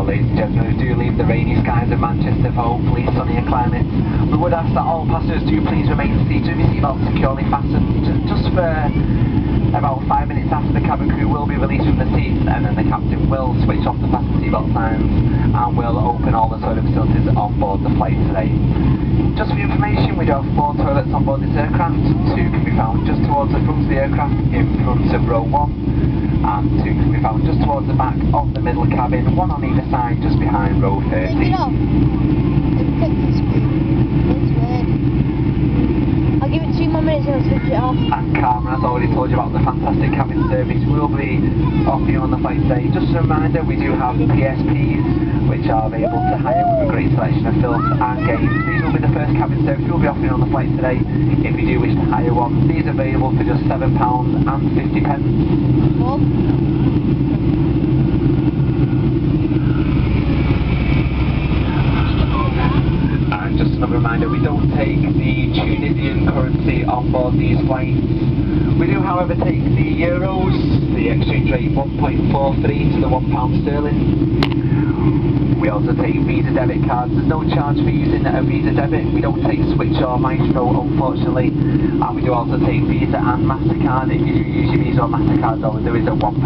ladies and gentlemen, we do leave the rainy skies of Manchester for hopefully sunnier climates. We would ask that all passengers do please remain seated with your seatbelts securely fastened just for about 5 minutes after the cabin crew will be released from the seats, and then the captain will switch off the fasten seatbelt signs and will open all the toilet facilities on board the flight today. Just for your information, we do have 4 toilets on board this aircraft. 2 can be found just towards the front of the aircraft in front of row 1, and 2 can be found just towards the back of the middle cabin, 1 on either side just behind row 30. I'll give it 2 more minutes and I'll switch it off. And Carmen has already told you about the fantastic cabin service we'll be offering on the flight today. Just a reminder, we do have PSPs which are available to hire with a great selection of films and games. These will be the first cabin service we'll be offering on the flight today. If you do wish to hire one, these are available for just £7.50. Well, just another reminder, we don't take the Tunisian currency on board these flights. We do, however, take the euros, the exchange rate 1.43 to the £1 sterling. We also take Visa debit cards. There's no charge for using a Visa debit. We don't take Switch or Maestro, unfortunately. And we do also take Visa and MasterCard. If you do use your Visa or MasterCard, though, there is a £1